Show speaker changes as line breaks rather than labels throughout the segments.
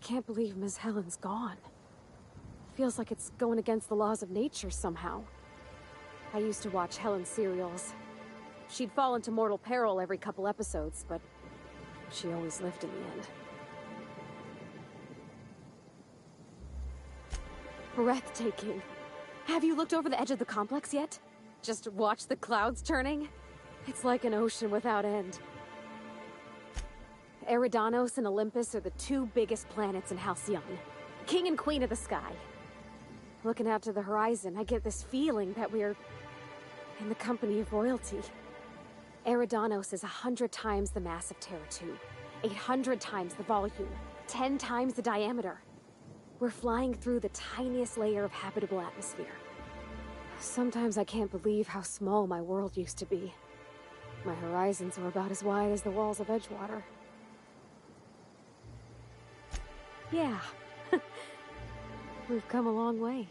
can't believe Miss Helen's gone. Feels like it's going against the laws of nature somehow. I used to watch Helen's serials. She'd fall into mortal peril every couple episodes, but she always lived in the end. Breathtaking. Have you looked over the edge of the complex yet? Just watch the clouds turning? It's like an ocean without end. Eridanos and Olympus are the two biggest planets in Halcyon. King and Queen of the sky. Looking out to the horizon, I get this feeling that we're in the company of royalty. Eridanos is 100 times the mass of Terra 2, 800 times the volume, 10 times the diameter. We're flying through the tiniest layer of habitable atmosphere. Sometimes I can't believe how small my world used to be. My horizons were about as wide as the walls of Edgewater. Yeah. We've come a long way.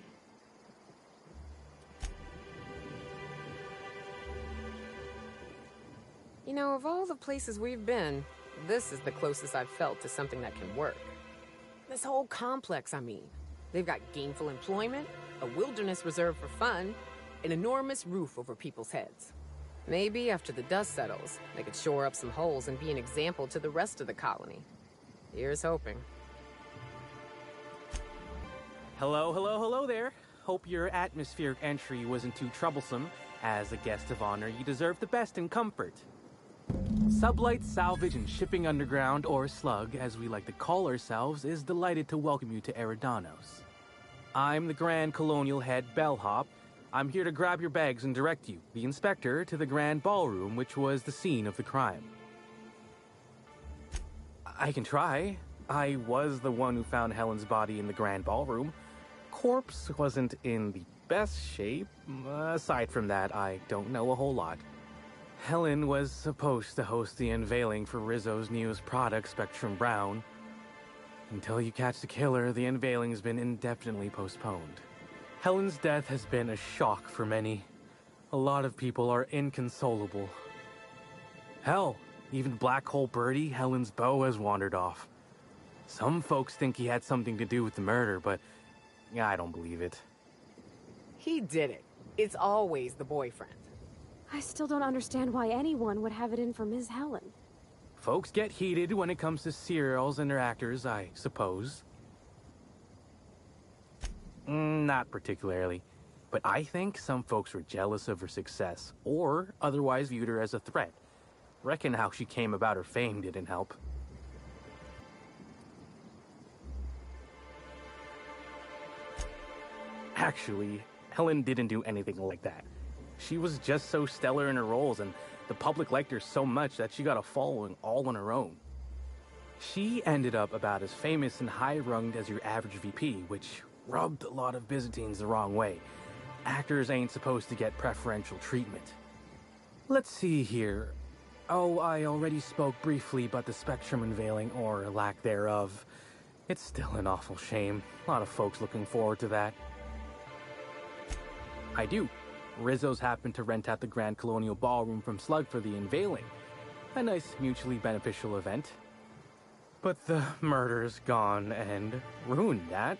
You know, of all the places we've been, this is the closest I've felt to something that can work. This whole complex, I mean. They've got gainful employment, a wilderness reserve for fun, an enormous roof over people's heads. Maybe after the dust settles, they could shore up some holes and be an example to the rest of the colony. Here's hoping.
Hello, hello, hello there. Hope your atmospheric entry wasn't too troublesome. As a guest of honor, you deserve the best in comfort. Sublight Salvage and Shipping Underground, or Slug, as we like to call ourselves, is delighted to welcome you to Eridanos. I'm the Grand Colonial Head Bellhop. I'm here to grab your bags and direct you, the Inspector, to the Grand Ballroom, which was the scene of the crime. I can try. I was the one who found Helen's body in the Grand Ballroom. Corpse wasn't in the best shape. Aside from that, I don't know a whole lot. Helen was supposed to host the unveiling for Rizzo's newest product, Spectrum Brown. Until you catch the killer, the unveiling's been indefinitely postponed. Helen's death has been a shock for many. A lot of people are inconsolable. Hell, even Black Hole Birdie, Helen's beau, has wandered off. Some folks think he had something to do with the murder, but I don't believe it.
He did it. It's always the boyfriend.
I still don't understand why anyone would have it in for Ms. Helen.
Folks get heated when it comes to serials and their actors, I suppose. Not particularly. But I think some folks were jealous of her success, or otherwise viewed her as a threat. Reckon how she came about her fame didn't help. Actually, Helen didn't do anything like that. She was just so stellar in her roles, and the public liked her so much that she got a following all on her own. She ended up about as famous and high-runged as your average VP, which rubbed a lot of Byzantines the wrong way. Actors ain't supposed to get preferential treatment. Let's see here. Oh, I already spoke briefly about the Spectrum unveiling, or lack thereof. It's still an awful shame. A lot of folks looking forward to that. I do. Rizzo's happened to rent out the Grand Colonial Ballroom from Slug for the unveiling. A nice mutually beneficial event. But the murder's gone and ruined that.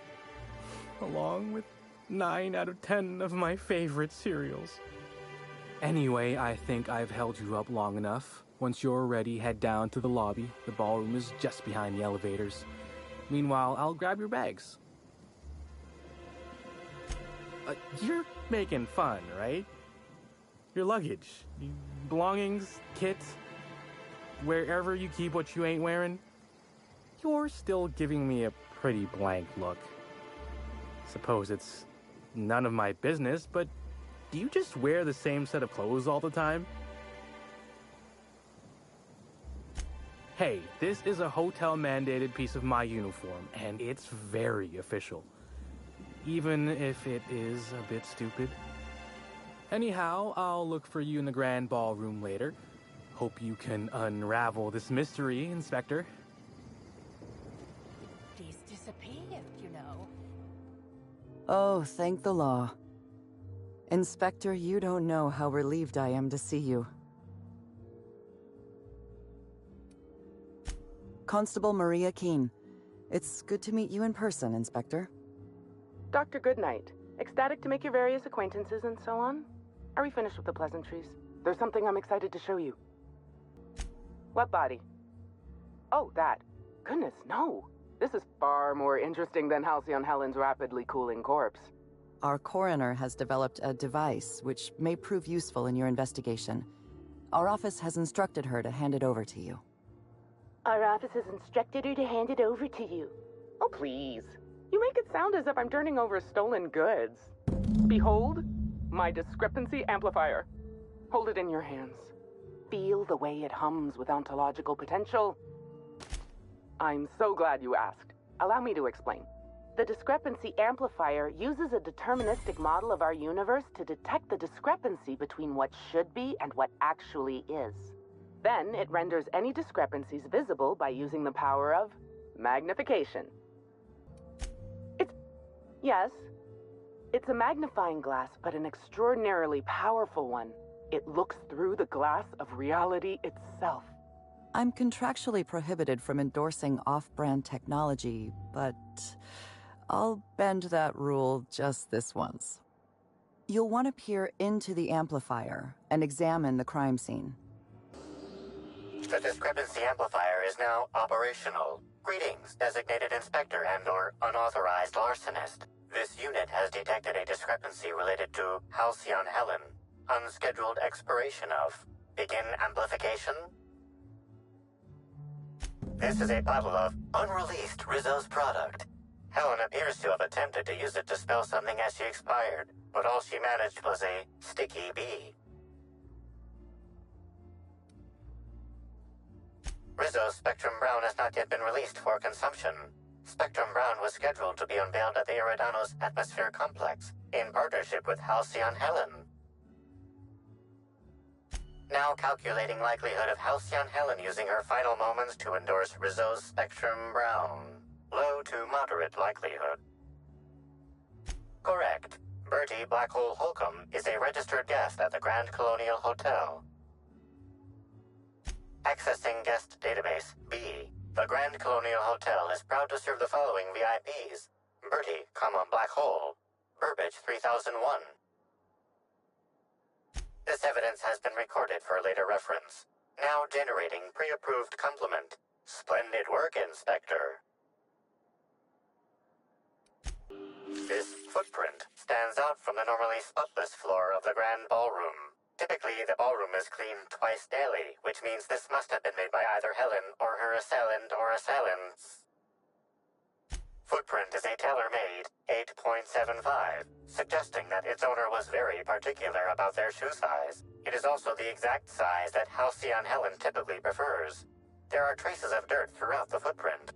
Along with 9 out of 10 of my favorite serials. Anyway, I think I've held you up long enough. Once you're ready, head down to the lobby. The ballroom is just behind the elevators. Meanwhile, I'll grab your bags. You're making fun, right? Your luggage, belongings, kit, wherever you keep what you ain't wearing. You're still giving me a pretty blank look. Suppose it's none of my business, but do you just wear the same set of clothes all the time? Hey, this is a hotel-mandated piece of my uniform, and it's very official. Even if it is a bit stupid. Anyhow, I'll look for you in the Grand Ballroom later. Hope you can unravel this mystery, Inspector.
He's disappeared, you know.
Oh, thank the law. Inspector, you don't know how relieved I am to see you. Constable Maria Keene. It's good to meet you in person, Inspector.
Dr. Goodnight. Ecstatic to make your various acquaintances and so on? Are we finished with the pleasantries? There's something I'm excited to show you. What body? Oh, that. Goodness, no. This is far more interesting than Halcyon Helen's rapidly cooling corpse.
Our coroner has developed a device which may prove useful in your investigation. Our office has instructed her to hand it over to you.
Our office has instructed her to hand it over to you. Oh, please. You make it sound as if I'm turning over stolen goods. Behold, my discrepancy amplifier. Hold it in your hands. Feel the way it hums with ontological potential. I'm so glad you asked. Allow me to explain. The discrepancy amplifier uses a deterministic model of our universe to detect the discrepancy between what should be and what actually is. Then it renders any discrepancies visible by using the power of magnification. Yes, it's a magnifying glass, but an extraordinarily powerful one. It looks through the glass of reality itself.
I'm contractually prohibited from endorsing off-brand technology, but I'll bend that rule just this once. You'll want to peer into the amplifier and examine the crime scene.
The discrepancy amplifier is now operational. Greetings, designated inspector and/or unauthorized larcenist. This unit has detected a discrepancy related to Halcyon Helen. Unscheduled expiration of. Begin amplification. This is a bottle of unreleased Rizzo's product. Helen appears to have attempted to use it to spell something as she expired, but all she managed was a sticky bee. Rizzo's Spectrum Brown has not yet been released for consumption. Spectrum Brown was scheduled to be unveiled at the Eridano's Atmosphere Complex, in partnership with Halcyon Helen. Now calculating likelihood of Halcyon Helen using her final moments to endorse Rizzo's Spectrum Brown. Low to moderate likelihood. Correct. Bertie Blackhole Holcomb is a registered guest at the Grand Colonial Hotel. Accessing guest database, B. The Grand Colonial Hotel is proud to serve the following VIPs. Bertie, Black Hole. Burbage 3001. This evidence has been recorded for later reference. Now generating pre-approved complement. Splendid work, Inspector. This footprint stands out from the normally spotless floor of the Grand Ballroom. Typically, the ballroom is cleaned twice daily, which means this must have been made by either Helen or her assailant or assailants. Footprint is a tailor-made 8.75, suggesting that its owner was very particular about their shoe size. It is also the exact size that Halcyon Helen typically prefers. There are traces of dirt throughout the footprint.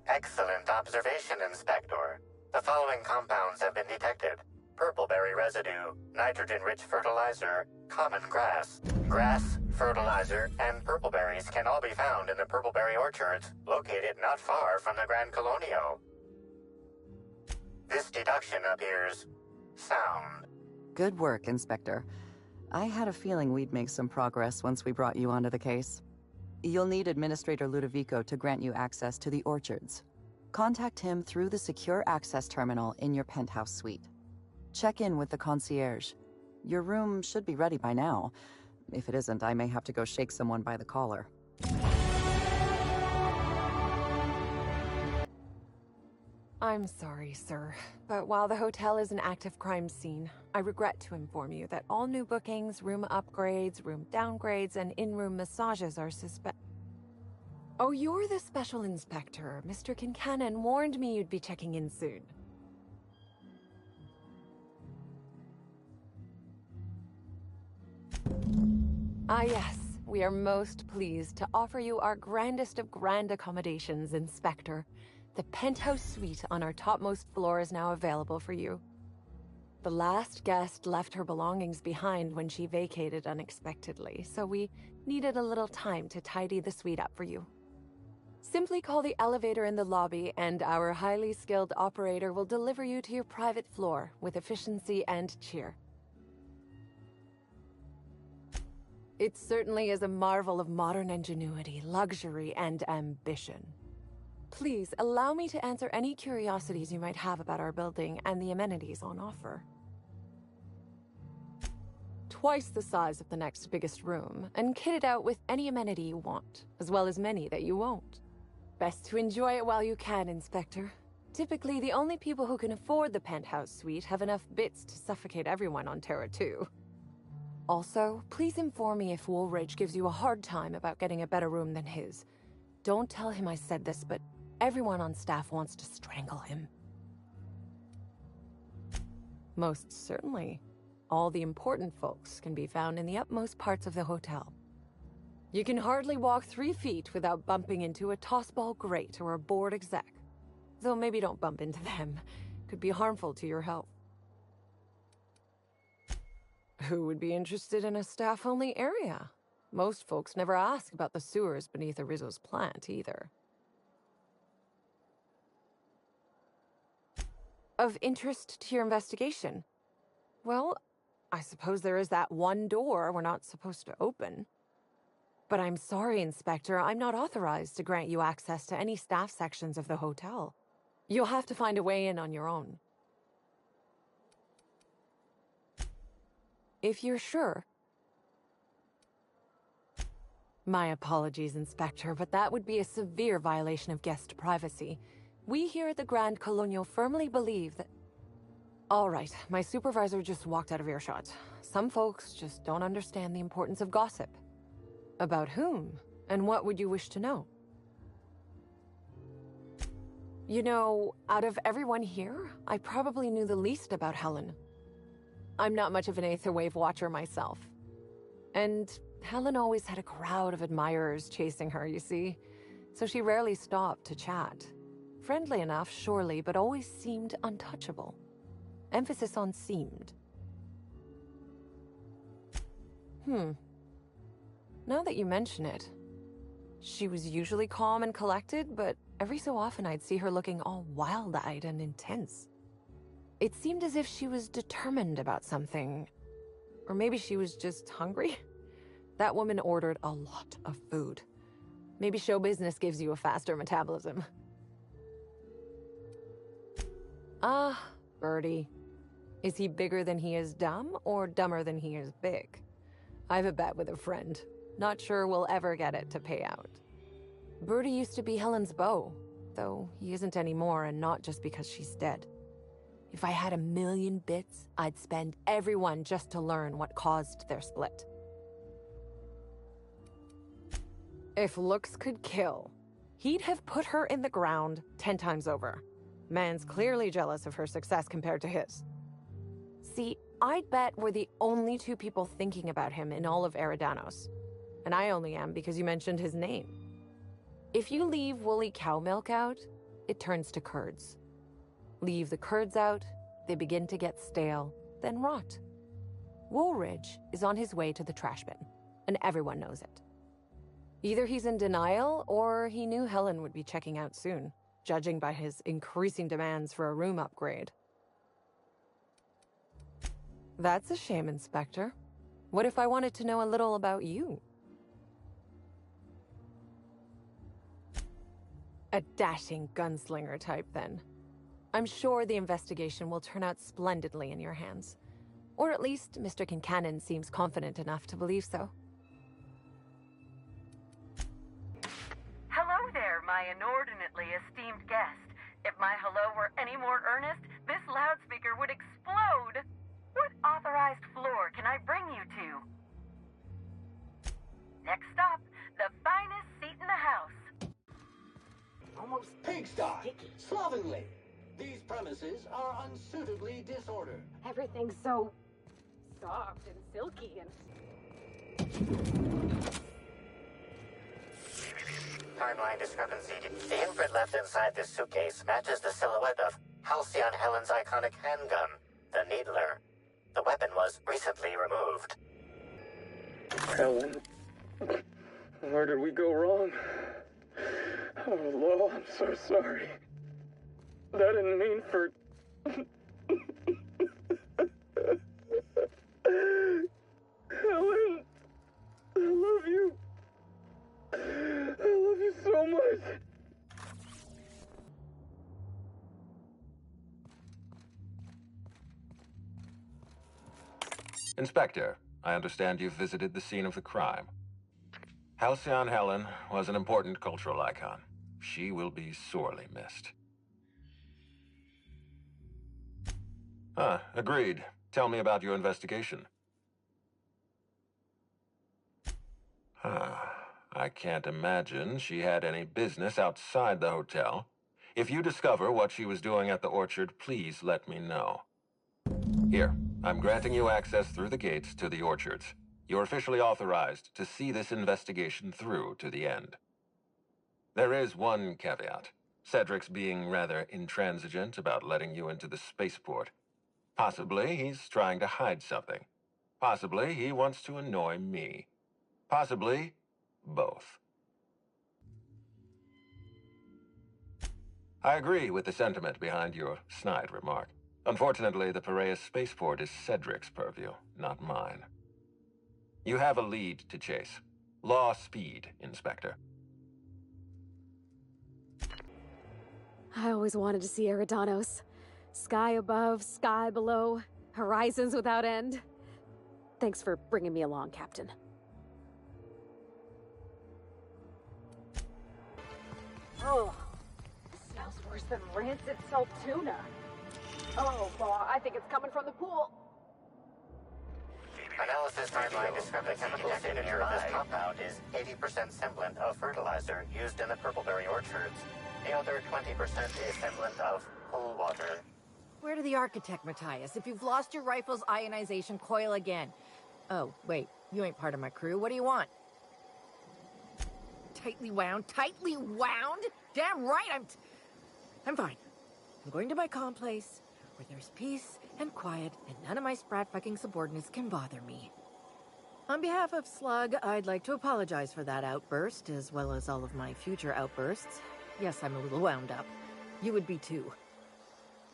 Excellent observation, Inspector. The following compounds have been detected. Purpleberry residue, nitrogen-rich fertilizer, common grass. Grass, fertilizer, and purpleberries can all be found in the purpleberry orchards, located not far from the Grand Colonio. This deduction appears sound.
Good work, Inspector. I had a feeling we'd make some progress once we brought you onto the case. You'll need Administrator Ludovico to grant you access to the orchards. Contact him through the secure access terminal in your penthouse suite. Check in with the concierge. Your room should be ready by now. If it isn't, I may have to go shake someone by the collar.
I'm sorry, sir, but while the hotel is an active crime scene, I regret to inform you that all new bookings, room upgrades, room downgrades, and in-room massages are Oh, you're the special inspector. Mr. Kincannon warned me you'd be checking in soon. Ah yes, we are most pleased to offer you our grandest of grand accommodations, Inspector. The penthouse suite on our topmost floor is now available for you. The last guest left her belongings behind when she vacated unexpectedly, so we needed a little time to tidy the suite up for you. Simply call the elevator in the lobby and our highly skilled operator will deliver you to your private floor with efficiency and cheer. It certainly is a marvel of modern ingenuity, luxury, and ambition. Please, allow me to answer any curiosities you might have about our building and the amenities on offer. Twice the size of the next biggest room, and kitted out with any amenity you want, as well as many that you won't. Best to enjoy it while you can, Inspector. Typically, the only people who can afford the penthouse suite have enough bits to suffocate everyone on Terra 2. Also, please inform me if Woolridge gives you a hard time about getting a better room than his. Don't tell him I said this, but everyone on staff wants to strangle him. Most certainly. All the important folks can be found in the utmost parts of the hotel. You can hardly walk 3 feet without bumping into a tossball grate or a bored exec. Though maybe don't bump into them. Could be harmful to your health. Who would be interested in a staff-only area? Most folks never ask about the sewers beneath Arizo's plant, either. Of interest to your investigation? Well, I suppose there is that one door we're not supposed to open. But I'm sorry, Inspector, I'm not authorized to grant you access to any staff sections of the hotel. You'll have to find a way in on your own. If you're sure. My apologies, Inspector, but that would be a severe violation of guest privacy. We here at the Grand Colonial firmly believe that... All right, my supervisor just walked out of earshot. Some folks just don't understand the importance of gossip. About whom? And what would you wish to know? You know, out of everyone here, I probably knew the least about Helen. I'm not much of an Aetherwave watcher myself. And Helen always had a crowd of admirers chasing her, you see. So she rarely stopped to chat. Friendly enough, surely, but always seemed untouchable. Emphasis on seemed. Now that you mention it, she was usually calm and collected, but every so often I'd see her looking all wild-eyed and intense. It seemed as if she was determined about something. Or maybe she was just hungry. That woman ordered a lot of food. Maybe show business gives you a faster metabolism. Ah, Birdie. Is he bigger than he is dumb, or dumber than he is big? I have a bet with a friend. Not sure we'll ever get it to pay out. Birdie used to be Helen's beau, though he isn't anymore, and not just because she's dead. If I had 1,000,000 bits, I'd spend every one just to learn what caused their split. If looks could kill, he'd have put her in the ground 10 times over. Man's clearly jealous of her success compared to his. See, I'd bet we're the only 2 people thinking about him in all of Eridanos. And I only am because you mentioned his name. If you leave woolly cow milk out, it turns to curds. Leave the curds out, they begin to get stale, then rot. Woolridge is on his way to the trash bin, and everyone knows it. Either he's in denial, or he knew Helen would be checking out soon, judging by his increasing demands for a room upgrade. That's a shame, Inspector. What if I wanted to know a little about you? A dashing gunslinger type, then. I'm sure the investigation will turn out splendidly in your hands. Or at least Mr. Kincannon seems confident enough to believe so.
Hello there, my inordinately esteemed guest. If my hello were any more earnest, this loudspeaker would explode. What authorized floor can I bring you to? Next stop, the finest seat in the house.
Almost pigsty, slovenly. These premises are unsuitably disordered.
Everything's so soft and silky and...
Timeline discrepancy. The imprint left inside this suitcase matches the silhouette of Halcyon Helen's iconic handgun, the Needler. The weapon was recently removed.
Helen, where did we go wrong? Oh, Lo, I'm so sorry. That didn't mean for... Helen, I love you. I love you so much.
Inspector, I understand you've visited the scene of the crime. Halcyon Helen was an important cultural icon. She will be sorely missed. Agreed. Tell me about your investigation. I can't imagine she had any business outside the hotel. If you discover what she was doing at the orchard, please let me know. Here, I'm granting you access through the gates to the orchards. You're officially authorized to see this investigation through to the end. There is one caveat. Cedric's being rather intransigent about letting you into the spaceport. Possibly he's trying to hide something. Possibly he wants to annoy me. Possibly both. I agree with the sentiment behind your snide remark. Unfortunately, the Piraeus spaceport is Cedric's purview, not mine. You have a lead to chase. Law speed, Inspector.
I always wanted to see Eridanos. Sky above, sky below, horizons without end. Thanks for bringing me along, Captain. Oh, smells worse than rancid salt tuna. Oh, well, I think it's coming from the pool.
Analysis timeline describes the chemical signature of this compound is 80% semblant of fertilizer used in the purpleberry orchards. The other 20% is semblant of pool water.
Where to the architect, Matthias? If you've lost your rifle's ionization coil again. Oh, wait. You ain't part of my crew. What do you want? Tightly wound? Tightly wound? Damn right, I'm fine. I'm going to my comm place, where there's peace and quiet, and none of my sprat fucking subordinates can bother me. On behalf of Slug, I'd like to apologize for that outburst, as well as all of my future outbursts. Yes, I'm a little wound up. You would be too.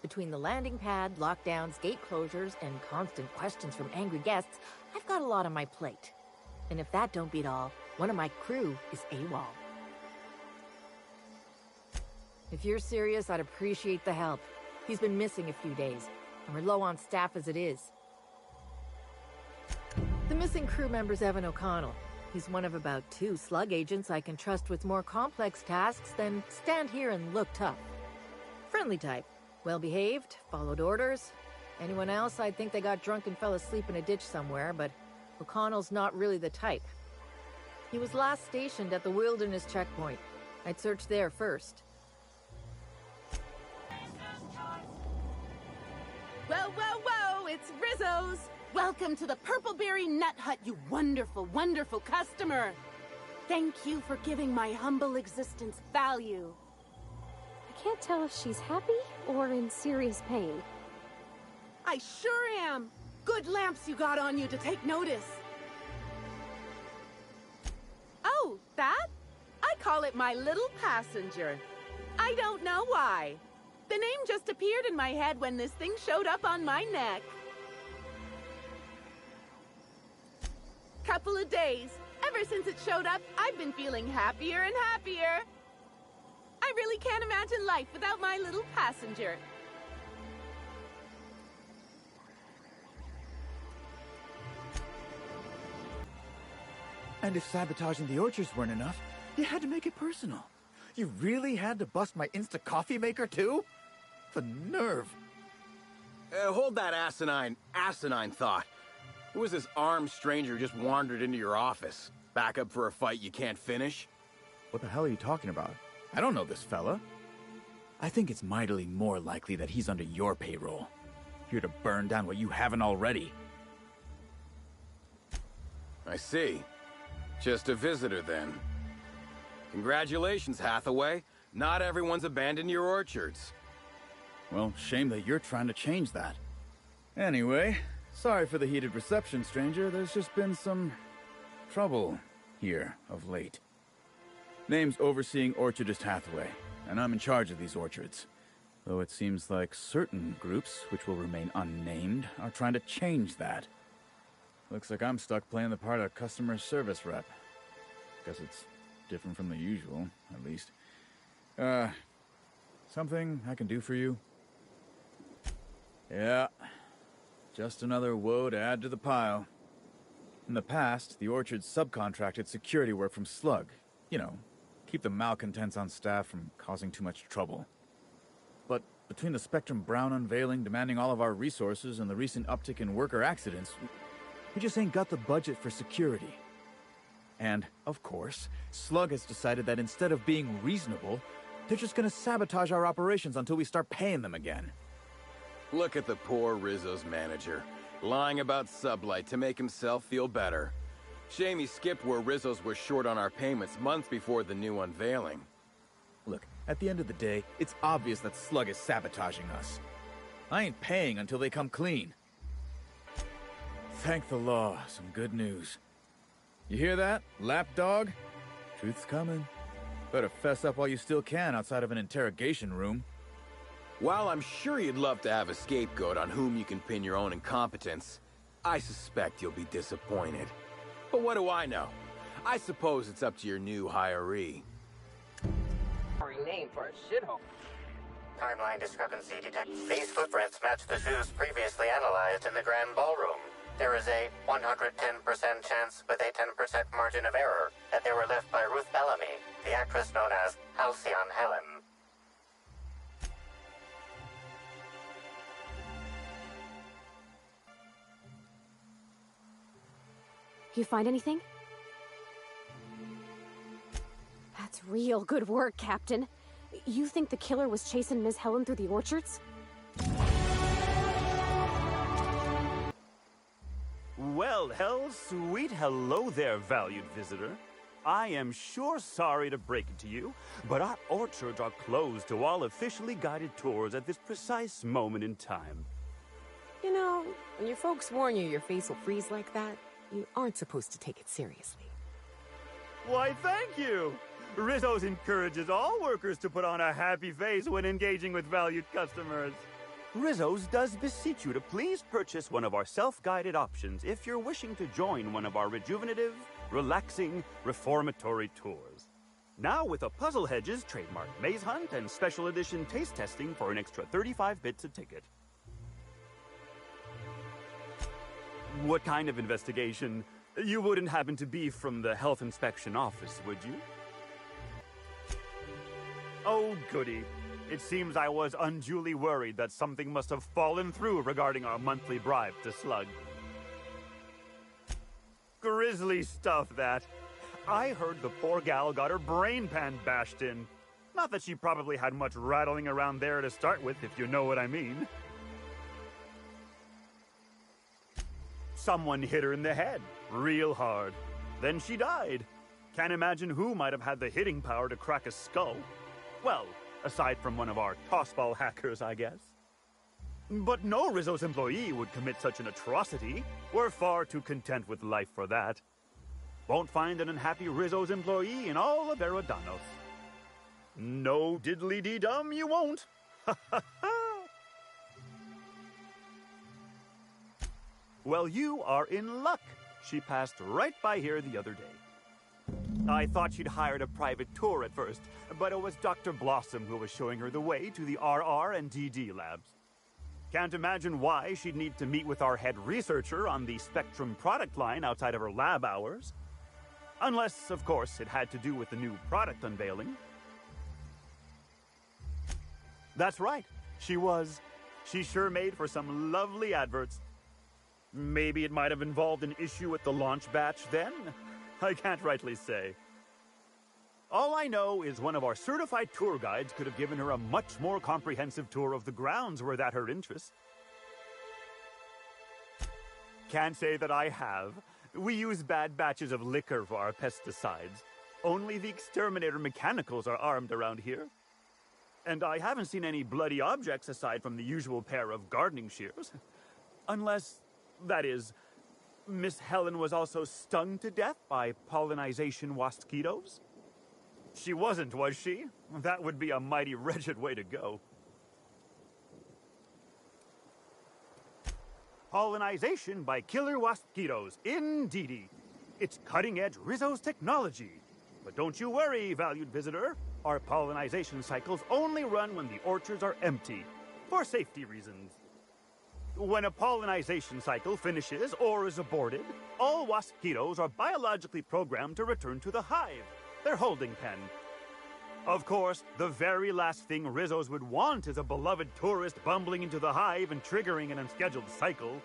Between the landing pad, lockdowns, gate closures, and constant questions from angry guests, I've got a lot on my plate. And if that don't beat all, one of my crew is AWOL. If you're serious, I'd appreciate the help. He's been missing a few days, and we're low on staff as it is. The missing crew member's Evan O'Connell. He's one of about 2 Slug agents I can trust with more complex tasks than stand here and look tough. Friendly type. Well-behaved, followed orders. Anyone else, I'd think they got drunk and fell asleep in a ditch somewhere, but O'Connell's not really the type. He was last stationed at the Wilderness checkpoint. I'd search there first.
Whoa, whoa, whoa! It's Rizzo's! Welcome to the Purpleberry Nut Hut, you wonderful, wonderful customer! Thank you for giving my humble existence value.
I can't tell if she's happy or in serious pain.
I sure am! Good lamps you got on you to take notice. Oh, that? I call it my little passenger. I don't know why. The name just appeared in my head when this thing showed up on my neck. Couple of days. Ever since it showed up, I've been feeling happier and happier. I really can't imagine life without my little passenger.
And if sabotaging the orchards weren't enough, you had to make it personal. You really had to bust my Insta coffee maker too? The nerve.
Hold that asinine thought. Who was this armed stranger who just wandered into your office? Back up for a fight you can't finish?
What the hell are you talking about? I don't know this fella. I think it's mightily more likely that he's under your payroll. Here to burn down what you haven't already.
I see. Just a visitor then. Congratulations, Hathaway. Not everyone's abandoned your orchards.
Well, shame that you're trying to change that. Anyway, sorry for the heated reception, stranger. There's just been some trouble here of late. Name's Overseeing Orchardist Hathaway, and I'm in charge of these orchards. Though it seems like certain groups, which will remain unnamed, are trying to change that. Looks like I'm stuck playing the part of customer service rep. Guess it's different from the usual, at least. Something I can do for you? Yeah. Just another woe to add to the pile. In the past, the Orchard subcontracted security work from Slug. You know, keep the malcontents on staff from causing too much trouble. But between the Spectrum Brown unveiling demanding all of our resources and the recent uptick in worker accidents, we just ain't got the budget for security. And, of course, Slug has decided that instead of being reasonable, they're just gonna sabotage our operations until we start paying them again.
Look at the poor Rizzo's manager, lying about Sublight to make himself feel better. Shame he skipped where Rizzo's was short on our payments months before the new unveiling.
Look, at the end of the day, it's obvious that Slug is sabotaging us. I ain't paying until they come clean. Thank the law, some good news. You hear that, lapdog? Truth's coming. Better fess up while you still can outside of an interrogation room.
While I'm sure you'd love to have a scapegoat on whom you can pin your own incompetence, I suspect you'll be disappointed. But what do I know? I suppose it's up to your new hiree.
Name for a shithole.
Timeline discrepancy detected. These footprints match the shoes previously analyzed in the Grand Ballroom. There is a 110% chance with a 10% margin of error that they were left by Ruth Bellamy, the actress known as Halcyon Helen.
You find anything? That's real good work, Captain. You think the killer was chasing Miss Helen through the orchards?
Well, sweet hello there, valued visitor. I am sure sorry to break it to you, but our orchards are closed to all officially guided tours at this precise moment in time.
You know, when your folks warn you your face will freeze like that, you aren't supposed to take it seriously.
Why, thank you! Rizzo's encourages all workers to put on a happy face when engaging with valued customers. Rizzo's does beseech you to please purchase one of our self-guided options if you're wishing to join one of our rejuvenative, relaxing, reformatory tours. Now with a Puzzle Hedges trademark maze hunt and special edition taste testing for an extra 35 bits a ticket. What kind of investigation? You wouldn't happen to be from the health inspection office, would you? Oh, goody. It seems I was unduly worried that something must have fallen through regarding our monthly bribe to Slug. Grisly stuff, that. I heard the poor gal got her brain pan bashed in. Not that she probably had much rattling around there to start with, if you know what I mean. Someone hit her in the head, real hard. Then she died. Can't imagine who might have had the hitting power to crack a skull. Well, aside from one of our tossball hackers, I guess. But no Rizzo's employee would commit such an atrocity. We're far too content with life for that. Won't find an unhappy Rizzo's employee in all of Eridanos. No diddly-dee-dum, you won't. Well, you are in luck. She passed right by here the other day. I thought she'd hired a private tour at first, but it was Dr. Blossom who was showing her the way to the RR and DD labs. Can't imagine why she'd need to meet with our head researcher on the Spectrum product line outside of her lab hours. Unless, of course, it had to do with the new product unveiling. That's right, she was. She sure made for some lovely adverts. Maybe it might have involved an issue with the launch batch then? I can't rightly say. All I know is one of our certified tour guides could have given her a much more comprehensive tour of the grounds were that her interest. Can't say that I have. We use bad batches of liquor for our pesticides. Only the exterminator mechanicals are armed around here. And I haven't seen any bloody objects aside from the usual pair of gardening shears. Unless, that is, Miss Helen was also stung to death by pollinization mosquitoes? She wasn't, was she? That would be a mighty wretched way to go. Pollinization by killer mosquitoes, indeedy. It's cutting-edge Rizzo's technology. But don't you worry, valued visitor. Our pollinization cycles only run when the orchards are empty, for safety reasons. When a pollinization cycle finishes or is aborted, all mosquitoes are biologically programmed to return to the hive, their holding pen. Of course, the very last thing Rizzos would want is a beloved tourist bumbling into the hive and triggering an unscheduled cycle.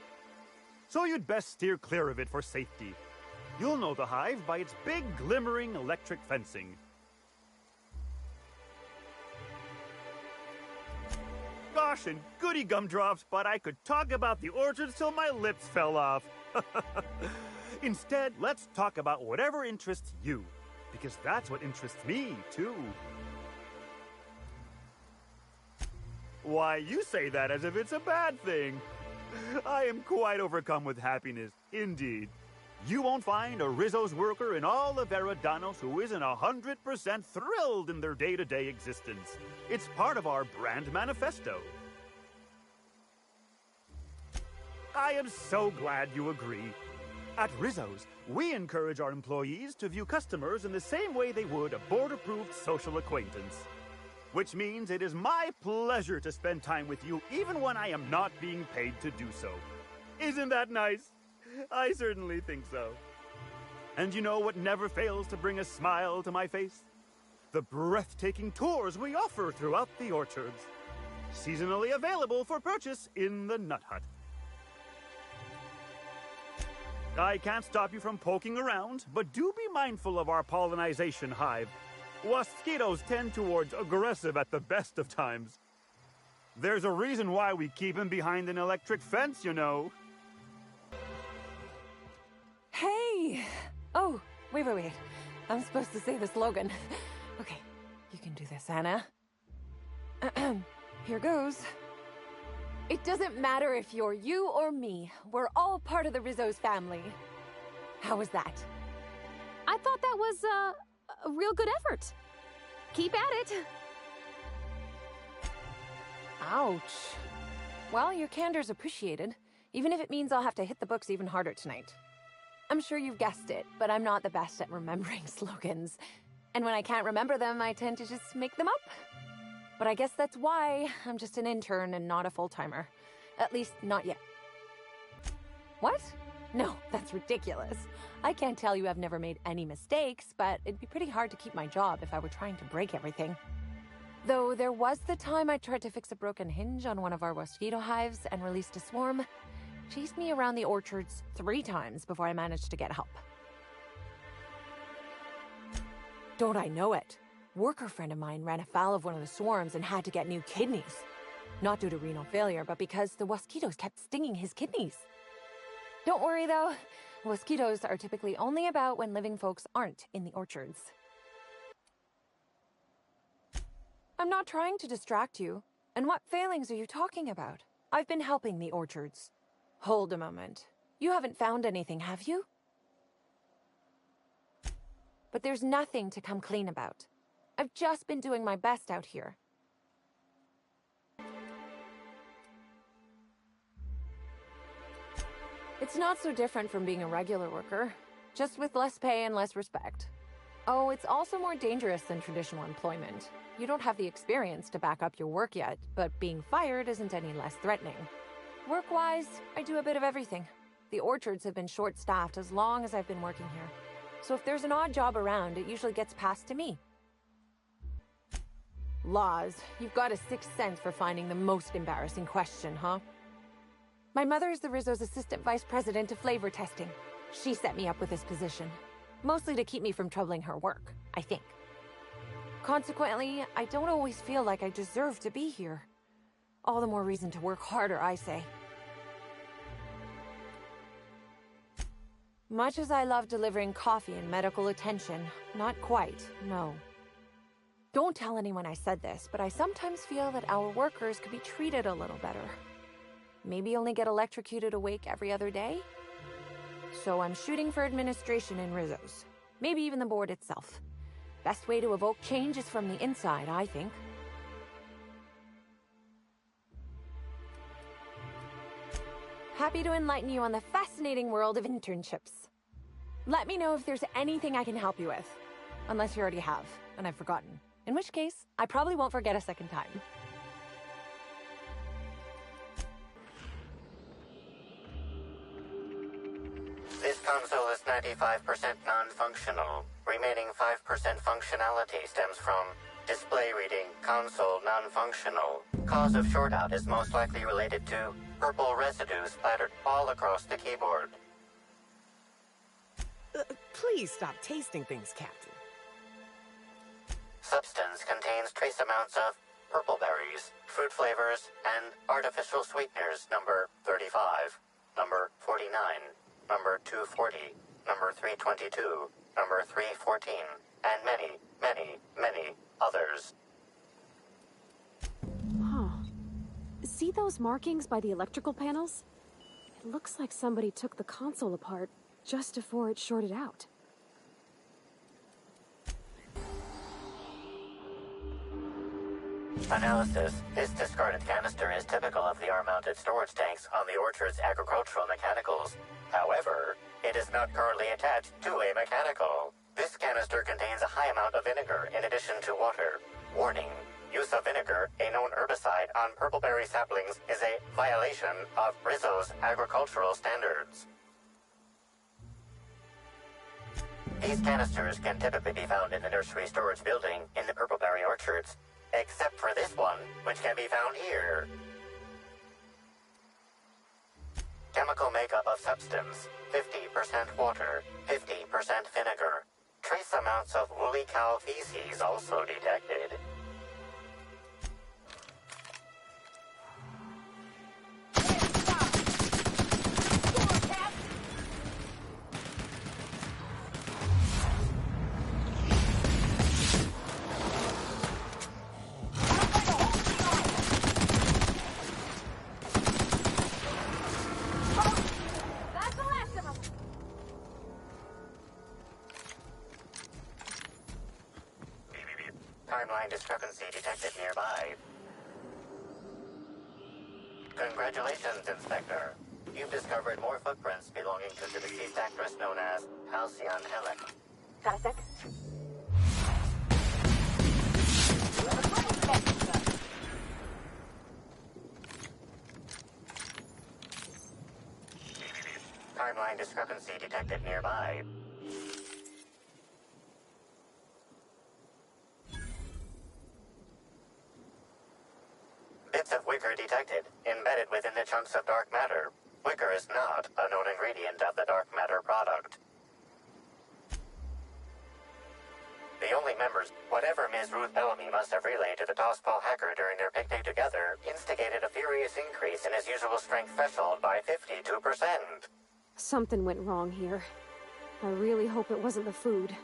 So you'd best steer clear of it for safety. You'll know the hive by its big, glimmering electric fencing. Gosh, and goody gumdrops, but I could talk about the orchards till my lips fell off. Instead, let's talk about whatever interests you, because that's what interests me, too. Why, you say that as if it's a bad thing. I am quite overcome with happiness, indeed. You won't find a Rizzo's worker in all of Eridanos who isn't 100% thrilled in their day-to-day existence. It's part of our brand manifesto. I am so glad you agree. At Rizzo's, we encourage our employees to view customers in the same way they would a board-approved social acquaintance. Which means it is my pleasure to spend time with you even when I am not being paid to do so. Isn't that nice? I certainly think so. And you know what never fails to bring a smile to my face? The breathtaking tours we offer throughout the orchards. Seasonally available for purchase in the Nut Hut. I can't stop you from poking around, but do be mindful of our pollinization hive. Mosquitoes tend towards aggressive at the best of times. There's a reason why we keep them behind an electric fence, you know.
Hey! Oh, wait. I'm supposed to say the slogan. Okay, you can do this, Anna. Here goes. It doesn't matter if you're you or me. We're all part of the Rizzo's family. How was that?
I thought that was, a real good effort. Keep at it.
Ouch. Well, your candor's appreciated, even if it means I'll have to hit the books even harder tonight. I'm sure you've guessed it, but I'm not the best at remembering slogans. And when I can't remember them, I tend to just make them up. But I guess that's why I'm just an intern and not a full-timer. At least, not yet. What? No, that's ridiculous. I can't tell you I've never made any mistakes, but it'd be pretty hard to keep my job if I were trying to break everything. Though there was the time I tried to fix a broken hinge on one of our mosquito hives and released a swarm. Chased me around the orchards 3 times before I managed to get help. Don't I know it? Worker friend of mine ran afoul of one of the swarms and had to get new kidneys. Not due to renal failure, but because the mosquitoes kept stinging his kidneys. Don't worry though, mosquitoes are typically only about when living folks aren't in the orchards. I'm not trying to distract you. And what failings are you talking about? I've been helping the orchards. Hold a moment. You haven't found anything, have you? But there's nothing to come clean about. I've just been doing my best out here. It's not so different from being a regular worker, just with less pay and less respect. Oh, it's also more dangerous than traditional employment. You don't have the experience to back up your work yet, but being fired isn't any less threatening. Work-wise, I do a bit of everything. The orchards have been short-staffed as long as I've been working here. So if there's an odd job around, it usually gets passed to me. Laws, you've got a sixth sense for finding the most embarrassing question, huh? My mother is the Rizzo's assistant vice president of flavor testing. She set me up with this position. Mostly to keep me from troubling her work, I think. Consequently, I don't always feel like I deserve to be here. All the more reason to work harder, I say. Much as I love delivering coffee and medical attention, not quite, no. Don't tell anyone I said this, but I sometimes feel that our workers could be treated a little better. Maybe only get electrocuted awake every other day? So I'm shooting for administration in Rizzo's. Maybe even the board itself. Best way to evoke change is from the inside, I think. Happy to enlighten you on the fascinating world of internships. Let me know if there's anything I can help you with. Unless you already have, and I've forgotten. In which case, I probably won't forget a second time.
95% non-functional. Remaining 5% functionality stems from display reading console non-functional. Cause of shortout is most likely related to purple residue splattered all across the keyboard.
Please stop tasting things, Captain.
Substance contains trace amounts of purple berries, fruit flavors, and artificial sweeteners number 35, number 49, number 240, number 322, number 314, and many, many, many others.
Huh. See those markings by the electrical panels? It looks like somebody took the console apart just before it shorted out.
Analysis. This discarded canister is typical of the R-mounted storage tanks on the Orchard's agricultural mechanicals. However, it is not currently attached to a mechanical. This canister contains a high amount of vinegar in addition to water. Warning. Use of vinegar, a known herbicide, on purpleberry saplings is a violation of Rizzo's agricultural standards. These canisters can typically be found in the nursery storage building in the purpleberry orchards, except for this one, which can be found here. Chemical makeup of substance, 50% water, 50% vinegar. Trace amounts of woolly cow feces also detected. Timeline discrepancy detected nearby. Congratulations, Inspector. You've discovered more footprints belonging to the deceased actress known as Halcyon Helen.
Got a sec?
Timeline discrepancy detected nearby. Bits of wicker detected, embedded within the chunks of dark matter. Wicker is not a known ingredient of the dark matter product. The only members, whatever Ms. Ruth Bellamy must have relayed to the Tossball hacker during their picnic together, instigated a furious increase in his usual strength threshold by 52%.
Something went wrong here. I really hope it wasn't the food.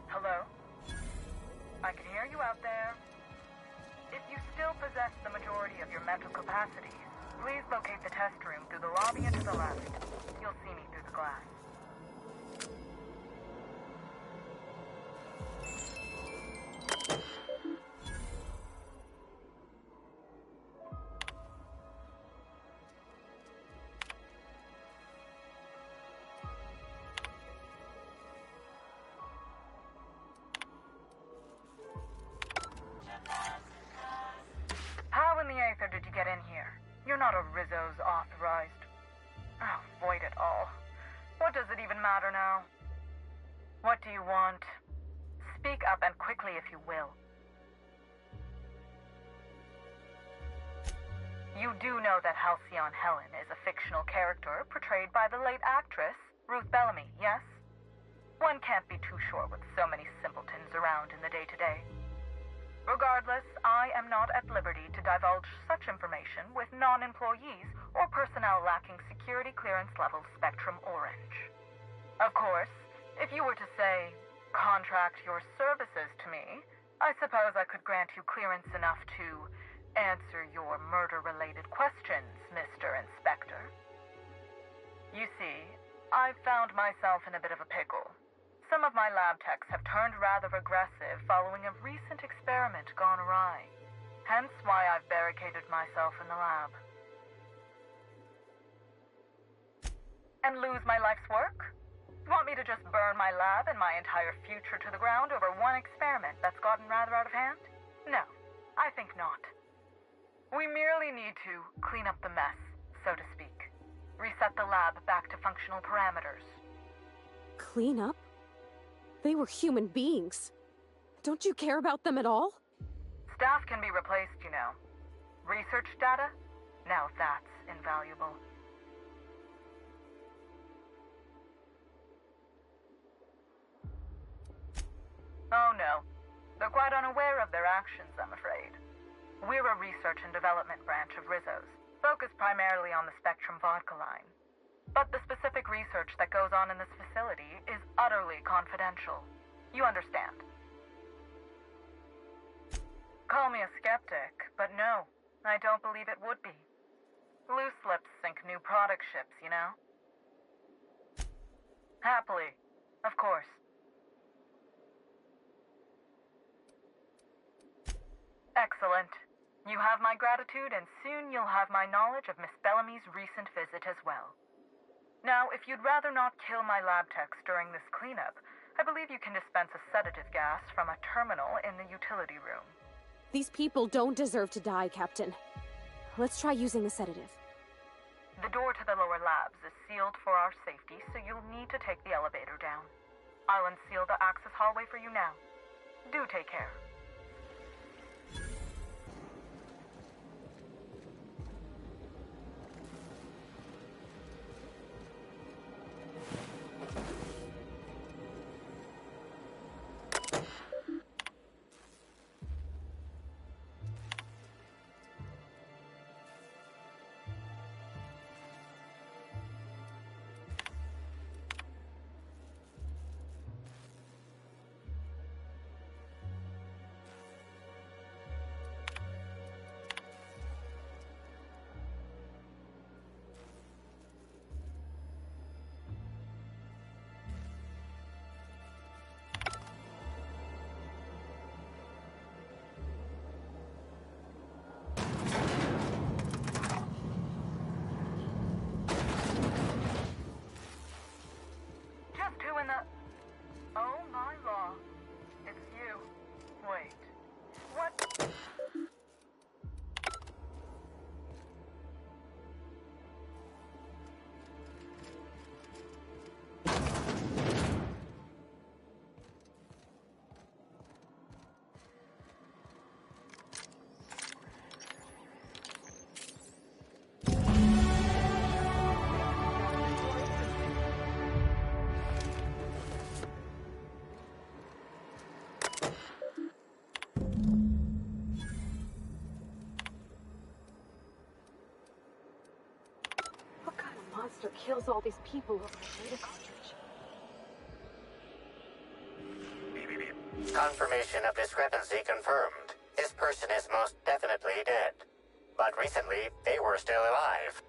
Hello? I can hear you out there. If you still possess the majority of your mental capacities, please locate the test room through the lobby and to the left. You'll see me through the glass. How in the aether did you get in here? You're not a Rizzo's authorized. Oh, void it all. What does it even matter now? What do you want? Speak up and quickly if you will. You do know that Halcyon Helen is a fictional character portrayed by the late actress Ruth Bellamy, yes? One can't be too sure with so many simpletons around in the day-to-day. Regardless, I am not at liberty to divulge such information with non-employees or personnel lacking security clearance level Spectrum Orange. Of course, if you were to say, contract your services to me, I suppose I could grant you clearance enough to answer your murder-related questions, Mr. Inspector. You see, I've found myself in a bit of a pickle. Some of my lab techs have turned rather aggressive following a recent experiment gone awry. Hence why I've barricaded myself in the lab. And lose my life's work? You want me to just burn my lab and my entire future to the ground over one experiment that's gotten rather out of hand? No, I think not. We merely need to clean up the mess, so to speak. Reset the lab back to functional parameters.
Clean up? They were human beings. Don't you care about them at all?
Staff can be replaced, you know. Research data? Now that's invaluable. Oh no. They're quite unaware of their actions, I'm afraid. We're a research and development branch of Rizzo's, focused primarily on the Spectrum vodka line. But the specific research that goes on in this facility is utterly confidential. You understand? Call me a skeptic, but no, I don't believe it would be. Loose lips sink new product ships, you know? Happily, of course. Excellent. You have my gratitude, and soon you'll have my knowledge of Miss Bellamy's recent visit as well. Now, if you'd rather not kill my lab techs during this cleanup, I believe you can dispense a sedative gas from a terminal in the utility room.
These people don't deserve to die, Captain. Let's try using the sedative.
The door to the lower labs is sealed for our safety, so you'll need to take the elevator down. I'll unseal the access hallway for you now. Do take care. Oh my law. It's you. Wait. What?
Monster kills all these people over a data cartridge.
Confirmation of discrepancy confirmed. This person is most definitely dead. But recently, they were still alive.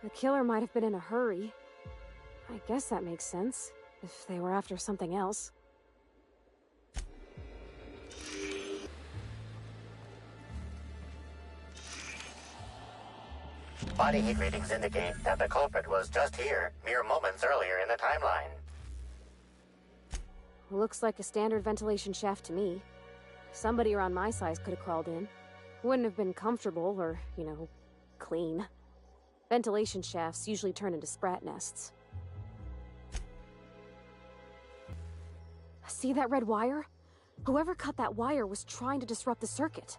The killer might have been in a hurry. I guess that makes sense, if they were after something else.
Body heat readings indicate that the culprit was just here, mere moments earlier in the timeline.
Looks like a standard ventilation shaft to me. Somebody around my size could have crawled in. Wouldn't have been comfortable or, you know, clean. Ventilation shafts usually turn into sprat nests. See that red wire? Whoever cut that wire was trying to disrupt the circuit.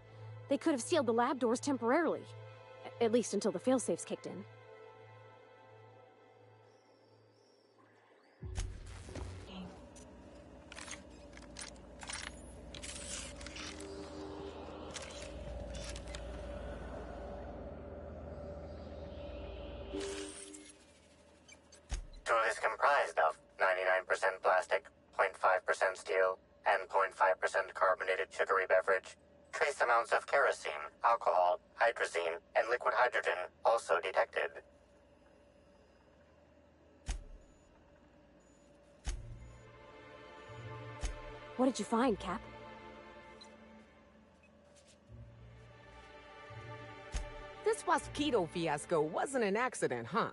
They could have sealed the lab doors temporarily. At least until the failsafes kicked in.
Tool is comprised of 99% plastic, 0.5% steel, and 0.5% carbonated sugary beverage. Trace amounts of kerosene, alcohol, hydrazine, and liquid hydrogen also detected.
What did you find, Cap?
This Wasquito fiasco wasn't an accident, huh?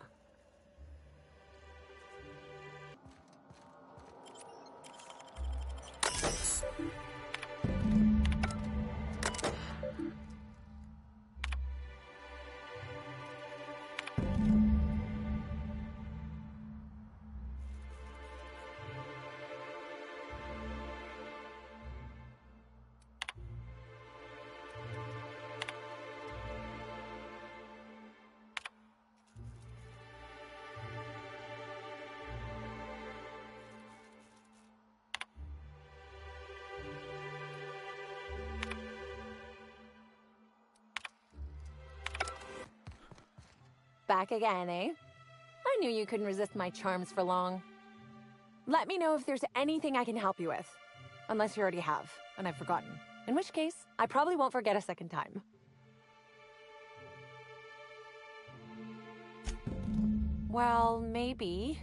back again, eh? I knew you couldn't resist my charms for long. Let me know if there's anything I can help you with. Unless you already have, and I've forgotten. In which case, I probably won't forget a second time. Well, maybe.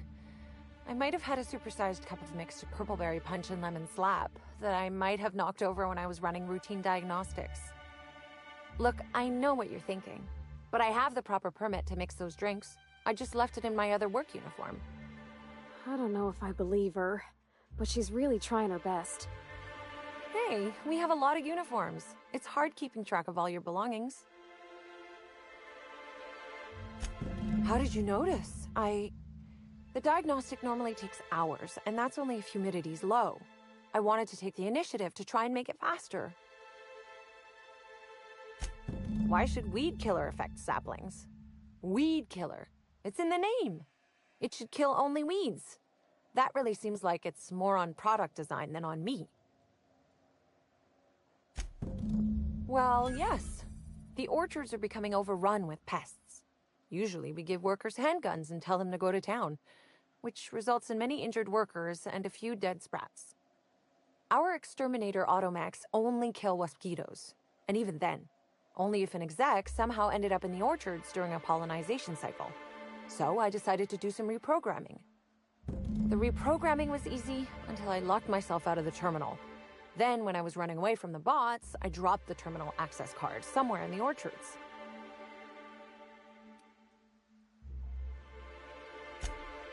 I might have had a supersized cup of mixed purpleberry punch and lemon slap that I might have knocked over when I was running routine diagnostics. Look, I know what you're thinking, but I have the proper permit to mix those drinks. I just left it in my other work uniform.
I don't know if I believe her, but she's really trying her best.
Hey, we have a lot of uniforms. It's hard keeping track of all your belongings. How did you notice? The diagnostic normally takes hours, and that's only if humidity's low. I wanted to take the initiative to try and make it faster. Why should weed killer affect saplings? Weed killer. It's in the name. It should kill only weeds. That really seems like it's more on product design than on me. Well, yes. The orchards are becoming overrun with pests. Usually we give workers handguns and tell them to go to town, which results in many injured workers and a few dead sprats. Our exterminator automax only kill mosquitoes, and even then, only if an exec somehow ended up in the orchards during a pollinization cycle. So I decided to do some reprogramming. The reprogramming was easy until I locked myself out of the terminal. Then, when I was running away from the bots, I dropped the terminal access card somewhere in the orchards.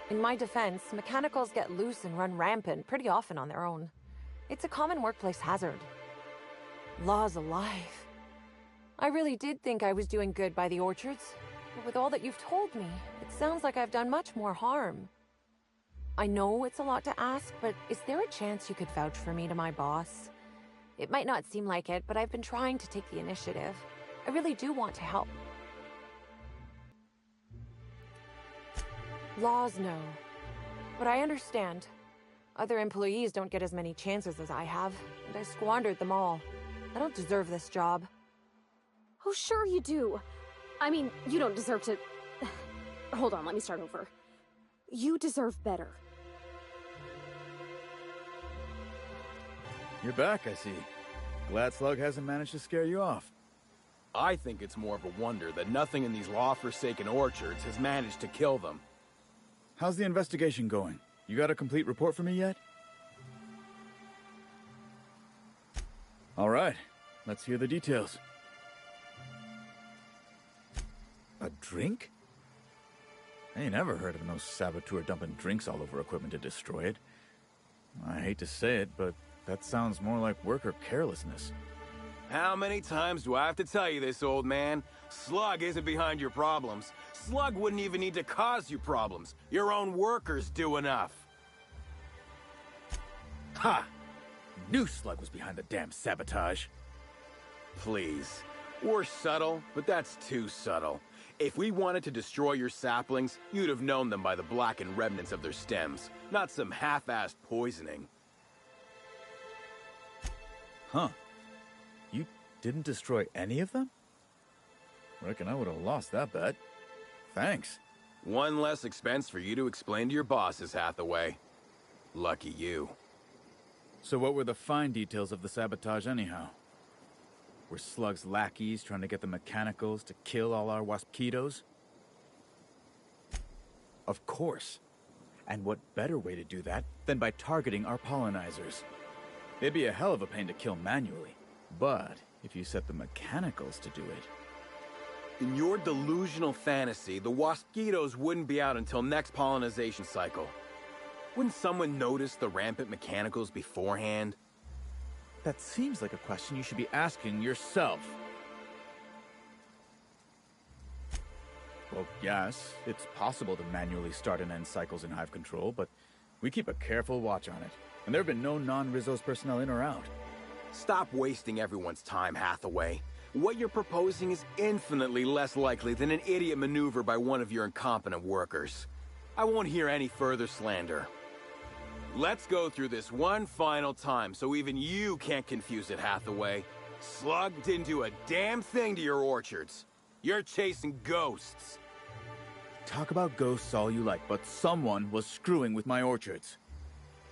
In my defense, mechanicals get loose and run rampant pretty often on their own. It's a common workplace hazard. Law's alive. I really did think I was doing good by the orchards, but with all that you've told me, it sounds like I've done much more harm. I know it's a lot to ask, but is there a chance you could vouch for me to my boss? It might not seem like it, but I've been trying to take the initiative. I really do want to help. Laws no. But I understand. Other employees don't get as many chances as I have, and I squandered them all. I don't deserve this job.
Oh, sure you do. I mean, you don't deserve to... Hold on, let me start over. You deserve better.
You're back, I see. Glad Slug hasn't managed to scare you off.
I think it's more of a wonder that nothing in these law-forsaken orchards has managed to kill them.
How's the investigation going? You got a complete report for me yet? All right, let's hear the details. A drink? I ain't never heard of no saboteur dumping drinks all over equipment to destroy it. I hate to say it, but that sounds more like worker carelessness.
How many times do I have to tell you this, old man? Slug isn't behind your problems. Slug wouldn't even need to cause you problems. Your own workers do enough.
Ha! Knew Slug was behind the damn sabotage.
Please. We're subtle, but that's too subtle. If we wanted to destroy your saplings, you'd have known them by the blackened remnants of their stems, not some half-assed poisoning.
Huh. You didn't destroy any of them? Reckon I would have lost that bet. Thanks.
One less expense for you to explain to your bosses, Hathaway. Lucky you.
So what were the fine details of the sabotage anyhow? Were Slug's lackeys trying to get the mechanicals to kill all our waspitos? Of course. And what better way to do that than by targeting our pollinizers? It'd be a hell of a pain to kill manually. But if you set the mechanicals to do it...
In your delusional fantasy, the waspitos wouldn't be out until next pollinization cycle. Wouldn't someone notice the rampant mechanicals beforehand?
That seems like a question you should be asking yourself. Well, yes, it's possible to manually start and end cycles in Hive Control, but we keep a careful watch on it. And there have been no non-Rizzo's personnel in or out.
Stop wasting everyone's time, Hathaway. What you're proposing is infinitely less likely than an idiot maneuver by one of your incompetent workers. I won't hear any further slander. Let's go through this one final time so even you can't confuse it, Hathaway. Slug didn't do a damn thing to your orchards. You're chasing ghosts.
Talk about ghosts all you like, but someone was screwing with my orchards.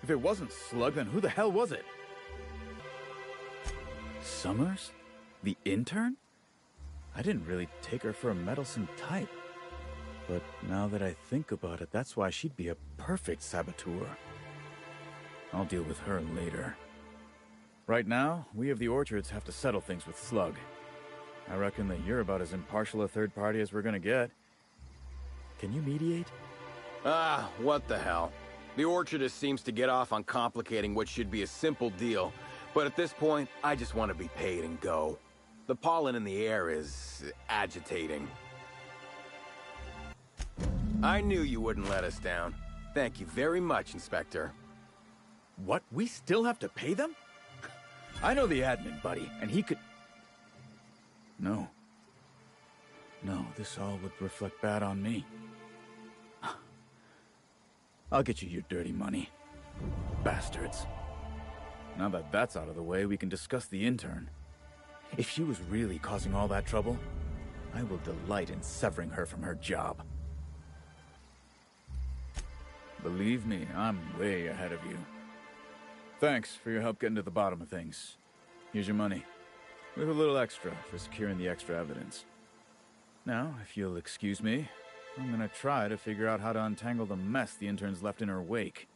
If it wasn't Slug, then who the hell was it? Summers? The intern? I didn't really take her for a meddlesome type. But now that I think about it, that's why she'd be a perfect saboteur. I'll deal with her later. Right now, we of the Orchards have to settle things with Slug. I reckon that you're about as impartial a third party as we're gonna get. Can you mediate?
Ah, what the hell. The Orchardist seems to get off on complicating what should be a simple deal, but at this point, I just want to be paid and go. The pollen in the air is agitating. I knew you wouldn't let us down. Thank you very much, Inspector.
What? We still have to pay them? I know the admin, buddy, and he could... No. No, this all would reflect bad on me. I'll get you your dirty money. Bastards. Now that that's out of the way, we can discuss the intern. If she was really causing all that trouble, I will delight in severing her from her job. Believe me, I'm way ahead of you. Thanks for your help getting to the bottom of things. Here's your money. With a little extra for securing the extra evidence. Now, if you'll excuse me, I'm gonna try to figure out how to untangle the mess the intern's left in her wake.